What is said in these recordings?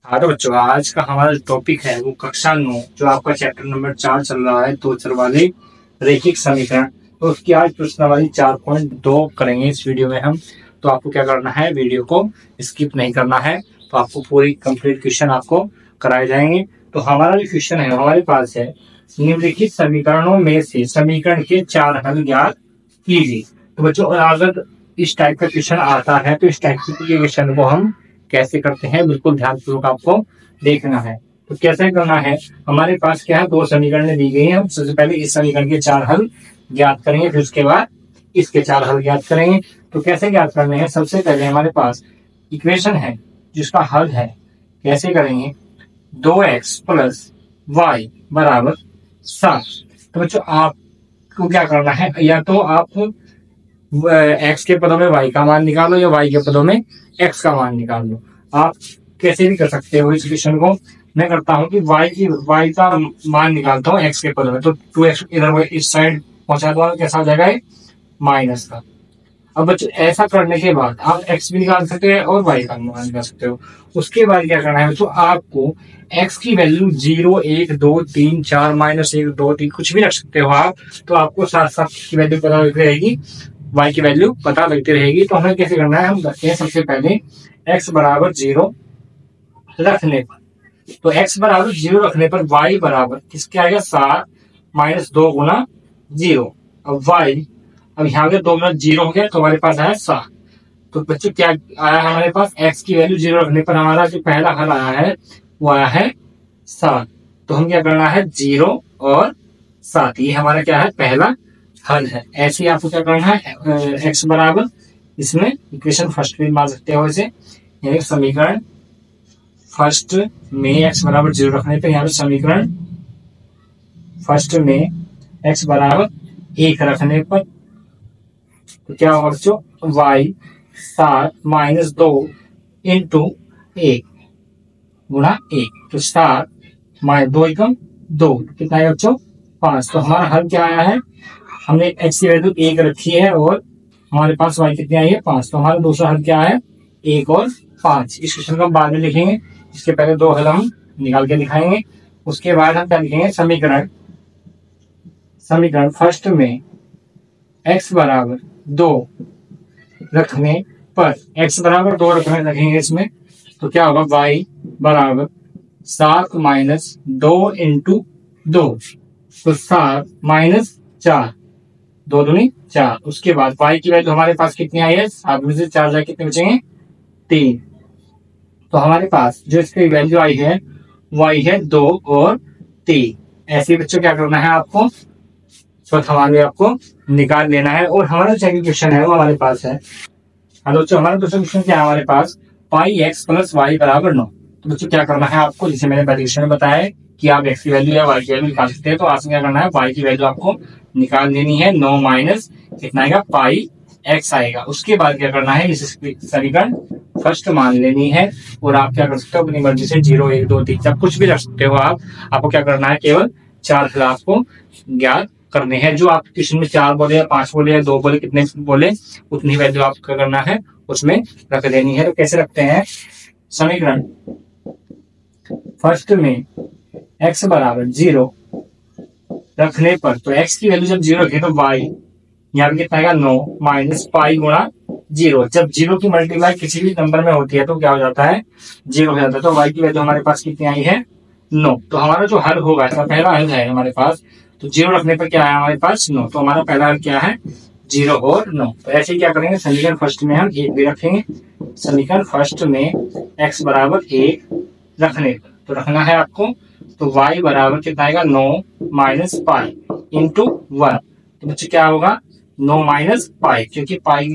हाँ तो बच्चों, आज का हमारा जो टॉपिक है वो कक्षा 9 जो आपका चैप्टर नंबर 4 चल रहा है, दो चर वाले रैखिक समीकरण। तो उसकी आज प्रश्नावली 4.2 करेंगे इस वीडियो में हम। तो आपको क्या करना है, वीडियो को स्किप नहीं करना है। तो आपको पूरी कंप्लीट क्वेश्चन आपको कराए जाएंगे। तो हमारा जो क्वेश्चन है हमारे पास है, निम्नलिखित समीकरणों में से समीकरण के 4 हल ज्ञात कीजिए। तो बच्चों, अगर इस टाइप का क्वेश्चन आता है तो इस टाइप के क्वेश्चन को हम कैसे करते हैं, बिल्कुल ध्यानपूर्वक आपको देखना है। तो कैसे करना है, हमारे पास क्या है, दो समीकरण दी गई है। हम सबसे पहले इस समीकरण के 4 हल ज्ञात करेंगे, फिर उसके बाद इसके 4 हल ज्ञात करेंगे। तो कैसे ज्ञात करने हैं, सबसे पहले हमारे पास इक्वेशन है जिसका हल है। कैसे करेंगे, 2x प्लस वाई बराबर 7। तो बच्चों, आपको क्या करना है, या तो आप एक्स के पदों में वाई का मान निकालो या वाई के पदों में एक्स का मान निकाल लो। आप कैसे भी कर सकते हो इस क्वेश्चन को। मैं करता हूँ कि वाई का मान निकालता हूँ एक्स के पदों में। तो 2x इधर इस साइड पहुंचा दूंगा, कैसा हो जाएगा, माइनस का। अब बच्चों, ऐसा करने के बाद आप एक्स भी निकाल सकते हैं और वाई का मान निकाल सकते हो। उसके बाद क्या करना है बच्चों, आपको एक्स की वैल्यू 0, 1, 2, 3, 4, -1, 2, 3 कुछ भी रख सकते हो आप। तो आपको साथ साथ की वैल्यू पता लगती रहेगी, वाई की वैल्यू पता लगती रहेगी। तो हमें कैसे करना है, हम करते हैं सबसे पहले एक्स बराबर 0 रखने पर। तो एक्स बराबर 0 रखने पर वाई बराबर किसके आएगा, 7 -2 गुना 0। अब वाई, अब यहाँ पे 2 गुना 0 हो गया तो हमारे पास आया 7। तो बच्चों क्या आया हमारे पास, एक्स की वैल्यू 0 रखने पर हमारा जो पहला हल आया है वो आया है 7। तो हम क्या करना है, 0 और 7, ये हमारा क्या है, पहला हल है। ऐसे ही आपको क्या करना है, एक्स बराबर, इसमें इक्वेशन फर्स्ट भी मान सकते हो इसे, यानी समीकरण फर्स्ट में एक्स बराबर 0 रखने पे यहाँ पे समीकरण फर्स्ट में एक्स बराबर 1 रखने पर तो क्या होगा बच्चों, वाई 7 -2 इंटू 1 गुणा 1। तो 7 -2 एकम 2, कितना है बच्चों, 5। तो हमारा हल क्या आया है, हमने एक्स की वैल्यू 1 रखी है और हमारे पास वाई कितनी आई है, 5। तो हमारा दूसरा हल क्या है, 1 और 5। इस क्वेश्चन को हम बाद में लिखेंगे, इसके पहले दो हल हम निकाल के दिखाएंगे। उसके बाद हम क्या लिखेंगे, समीकरण समीकरण फर्स्ट में एक्स बराबर 2 रखने पर, एक्स बराबर 2 रखेंगे इसमें, तो क्या होगा, वाई बराबर 7 -2 इंटू 2। तो 7 -4, 2 दूनी 4। उसके बाद वाई की वैल्यू हमारे पास कितनी आई है, 7 में से 4 जाए कितने बचेंगे, 3। तो हमारे पास जो इसकी वैल्यू आई है वो आई है 2 और 3। ऐसे बच्चों क्या करना है आपको, हमारे आपको निकाल लेना है। और हमारा सेकंड क्वेश्चन है वो हमारे पास है, हाँ तो बच्चों, हमारा दूसरा क्वेश्चन क्या है हमारे पास, पाई एक्स प्लस वाई बराबर 9। तो बच्चों क्या करना है आपको, जैसे मैंने पहले क्वेश्चन में बताया है कि आप एक्स की वैल्यू या वाई की वैल्यू निकाल सकते हैं। तो आपसे क्या करना है, वाई की वैल्यू आपको निकाल लेनी है, 9 माइनस कितना आएगा, पाई एक्स आएगा। उसके बाद क्या करना है, इस समीकरण फर्स्ट मान लेनी है। और आप क्या कर सकते हो, अपनी मर्जी से 0, 1, 2, 3 कुछ भी रख सकते हो आप। आपको क्या करना है, केवल 4 हल आपको ज्ञात करने हैं। जो आप क्वेश्चन में 4 बोले या 5 बोले या 2 बोले, कितने बोले उतनी वैल्यू आपको क्या करना है, उसमें रख देनी है। तो कैसे रखते हैं, समीकरण फर्स्ट में x बराबर 0 रखने पर, तो x की वैल्यू जब 0 रखे तो y यहाँ पे कितना आएगा, 9 माइनस पाई गुणा 0। जब 0 की मल्टीप्लाई किसी भी नंबर में होती है तो क्या हो जाता है, 0 हो जाता है। तो y की वैल्यू हमारे पास कितनी आई है, 9। तो हमारा जो हल होगा, इसका पहला हल है हमारे पास, तो 0 रखने पर क्या है हमारे पास, 9। तो हमारा पहला हल क्या है, 0 और 9। तो ऐसे ही क्या करेंगे, समीकरण फर्स्ट में हम 1 भी रखेंगे। समीकरण फर्स्ट में x बराबर 1 रखने पर, तो रखना है आपको, तो y बराबर कितना आएगा, 9 माइनस पाई इंटू 1। तो बच्चे क्या होगा, 9 माइनस पाई, क्योंकि पाई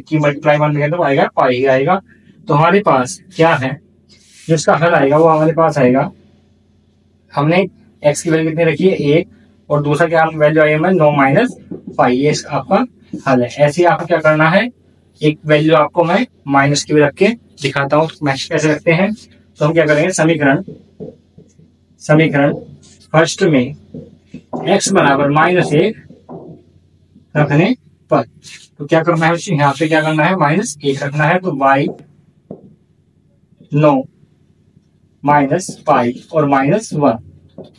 की मल्टीप्लाई 1 में तो आएगा पाई ही आएगा। तो हमारे पास क्या है, जो इसका हल आएगा वो हमारे पास आएगा, हमने x की वैल्यू कितनी रखी है, 1, और दूसरा क्या वैल्यू आई है, 9 माइनस पाई। ये आपका हल है। ऐसे ही आपको क्या करना है, एक वैल्यू आपको मैं माइनस की भी रख के दिखाता हूँ मैच कैसे रखते हैं। तो हम क्या करेंगे, समीकरण फर्स्ट में x बराबर -1 रखने पर, तो क्या करना है, यहाँ पे क्या करना है, -1 रखना है। तो y 9 माइनस पाई और माइनस 1,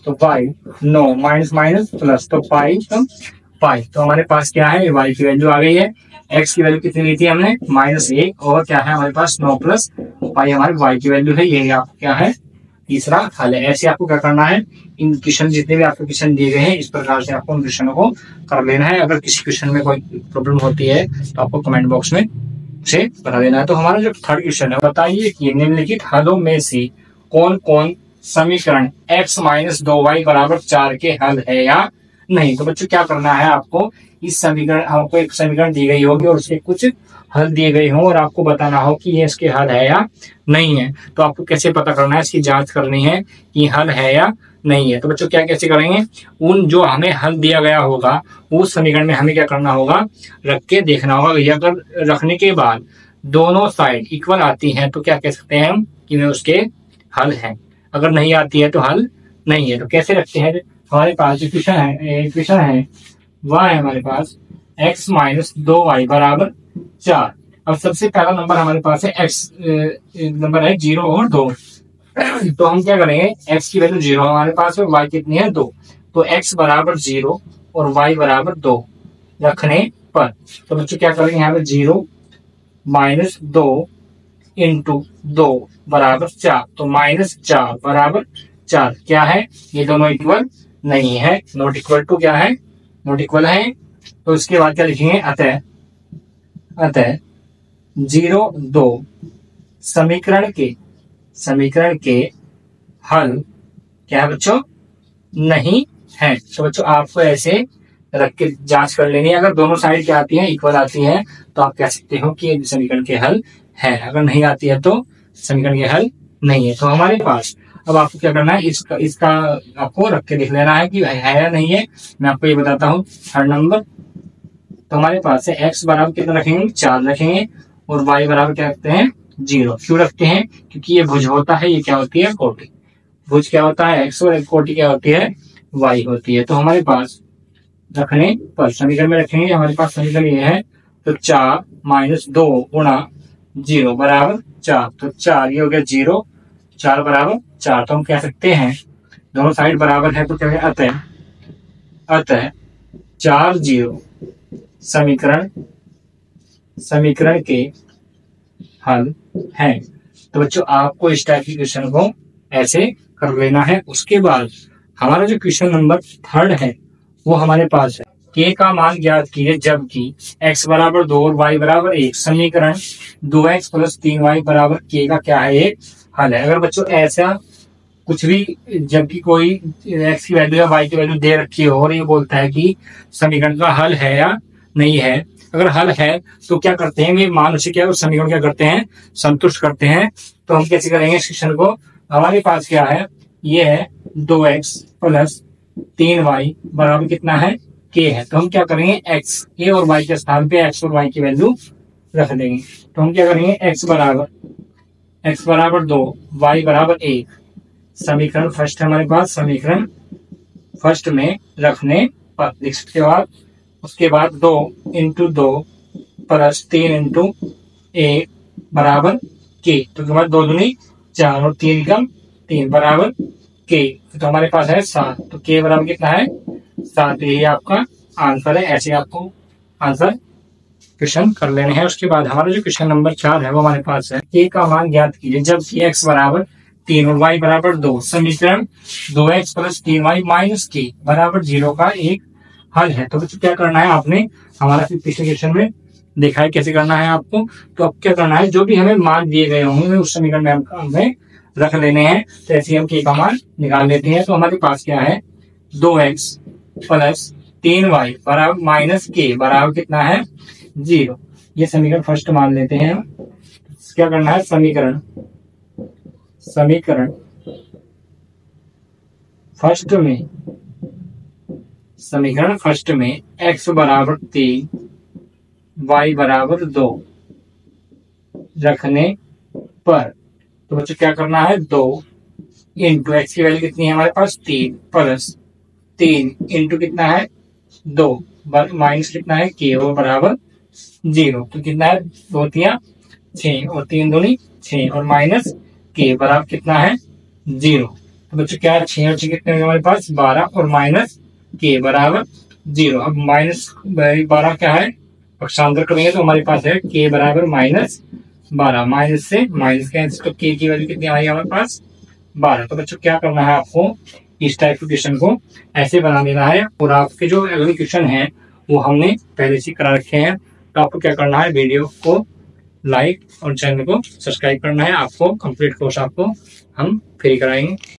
तो पाई 9 माइनस माइनस प्लस, तो पाई तो पाई। तो हमारे पास क्या है, y की वैल्यू आ गई है। x की वैल्यू कितनी ली थी हमने, -1, और क्या है हमारे पास 9 प्लस पाई हमारे y की वैल्यू है। यही आपको क्या है, तीसरा हल है। ऐसे आपको क्या करना है, इन क्वेश्चन जितने भी आपको क्वेश्चन दिए गए हैं इस प्रकार से आपको उन क्वेश्चनों को कर लेना है। अगर किसी क्वेश्चन में कोई प्रॉब्लम होती है तो आपको कमेंट बॉक्स में से बता देना है। तो हमारा जो थर्ड क्वेश्चन है, बताइए कि निम्नलिखित हलों में से कौन कौन समीकरण x माइनस 2y बराबर 4 के हल है या नहीं। तो बच्चों क्या करना है, आपको इस समीकरण, आपको एक समीकरण दी गई होगी और उसके कुछ हल दिए गए हों और आपको बताना हो कि ये इसके हल है या नहीं है। तो आपको कैसे पता करना है, इसकी जांच करनी है कि हल है या नहीं है। तो बच्चों क्या कैसे करेंगे, उन जो हमें हल दिया गया होगा उस समीकरण में हमें क्या करना होगा, रख के देखना होगा। अगर रखने के बाद दोनों साइड इक्वल आती हैं तो क्या कह सकते हैं हम कि वे उसके हल हैं। अगर नहीं आती है तो हल नहीं है। तो कैसे रखते हैं, हमारे पास जो क्वेश्चन है वह है हमारे पास x माइनस 2y बराबर 4। अब सबसे पहला नंबर हमारे पास है x, नंबर है 0 और 2। तो हम क्या करेंगे, x की वैल्यू 0 हमारे पास है, y कितनी है 2, तो x बराबर 0 और y बराबर 2 रखने पर, तो बच्चों क्या करेंगे, यहाँ पे 0 माइनस 2 इंटू 2 बराबर 4, तो -4 बराबर 4 क्या है, ये दोनों इक्वल नहीं है, नॉट इक्वल टू क्या है, नॉट इक्वल है। तो इसके बाद क्या लिखेंगे, अतः 0 2 समीकरण के हल क्या है बच्चों, नहीं है। तो बच्चों आपको ऐसे रख के जांच कर लेनी है। अगर दोनों साइड क्या आती है, इक्वल आती है, तो आप कह सकते हो कि ये समीकरण के हल है। अगर नहीं आती है तो समीकरण के हल नहीं है। तो हमारे पास अब आपको क्या करना है, इसका आपको रख के देख लेना है कि है या नहीं है। मैं आपको ये बताता हूँ थर्ड नंबर। तो हमारे पास है x बराबर कितना रखेंगे, 4 रखेंगे, और y बराबर क्या रखते हैं, 0। क्यों रखते हैं, क्योंकि ये भुज होता है, ये क्या होती है, कोटि। भुज क्या होता है, x, और कोटि क्या होती है, y होती है। तो हमारे पास रखने पर समीकरण में रखेंगे, हमारे पास समीकरण ये है, तो 4 माइनस 2 गुणा 0 बराबर 4, तो 4 ये हो गया 0, 4 बराबर 4। तो हम कह सकते हैं दोनों साइड बराबर है, तो क्या है, अतः 4 0 समीकरण के हल हैं। तो बच्चों आपको इस टाइप के क्वेश्चन को ऐसे कर लेना है। उसके बाद हमारा जो क्वेश्चन नंबर थर्ड है वो हमारे पास है, k का मान ज्ञात कीजिए जबकि x बराबर 2 और y बराबर 1 समीकरण 2x प्लस 3y बराबर k का क्या है, एक हल है। अगर बच्चों ऐसा कुछ भी, जबकि कोई x की वैल्यू या y की वैल्यू दे रखी हो और ये बोलता है कि समीकरण का हल है या नहीं है, अगर हल है तो क्या करते हैं, वे मान उसे क्या, उस समीकरण क्या करते हैं, संतुष्ट करते हैं। तो हम कैसे करेंगे इस क्वेश्चन को, हमारे पास क्या है, ये है 2x प्लस 3y बराबर कितना है, k है। तो हम क्या करेंगे, k और y के स्थान पे x और y की वैल्यू रख देंगे। तो हम क्या करेंगे, x बराबर 2 y बराबर 1 समीकरण फर्स्ट है हमारे पास, समीकरण फर्स्ट में रखने पर लिख सकते हो आप। उसके बाद 2 इंटू 2 प्लस 3 इंटू 1 बराबर k, तो हमारे 2 दूनी 4 और 3 कम 3 बराबर k, तो हमारे पास है 7। तो k बराबर कितना है, 7। यही आपका आंसर है। ऐसे आपको आंसर क्वेश्चन कर लेने हैं। उसके बाद हमारा जो क्वेश्चन नंबर 4 है वो हमारे पास है, k का मान ज्ञात कीजिए जबकि x बराबर 3 और y बराबर 2 समीकरण 2x plus 3y minus k बराबर 0 का एक हल है। तो बच्चों क्या करना है, आपने हमारा पिछले क्वेश्चन में देखा है कैसे करना है आपको। तो अब क्या करना है, जो भी हमें मान दिए गए होंगे उस समीकरण में हमें रख लेने हैं। तो ऐसे हम k का मान निकाल लेते हैं। तो हमारे पास क्या है, 2x प्लस 3y बराबर माइनस k बराबर कितना है, 0। ये समीकरण फर्स्ट मान लेते हैं। क्या करना है, समीकरण फर्स्ट में x बराबर 3 y बराबर 2 रखने पर, तो बच्चों क्या करना है, 2 इंटू एक्स की वैल्यू कितनी है हमारे पास, 3 प्लस 3 इंटू कितना है, 2 माइनस कितना है, k वो बराबर 0। तो कितना है, 2 3 6 और 3 दूनी 6 और माइनस k बराबर कितना है, 0। तो बच्चों क्या है, 6 और 6 कितने होंगे हमारे पास 12 और माइनस के बराबर 0। अब माइनस 12 क्या है, पक्षांतर करेंगे तो हमारे पास है के बराबर -12। माइनस से माइनस कैंसिल, तो के की वैल्यू कितनी आई हमारे पास 12। तो बच्चों क्या करना है आपको, इस टाइप के क्वेश्चन को ऐसे बना देना है। और आपके जो अगले क्वेश्चन है वो हमने पहले से करा रखे हैं। तो आपको क्या करना है, वीडियो को लाइक और चैनल को सब्सक्राइब करना है। आपको कंप्लीट कोर्स आपको हम फ्री कराएंगे।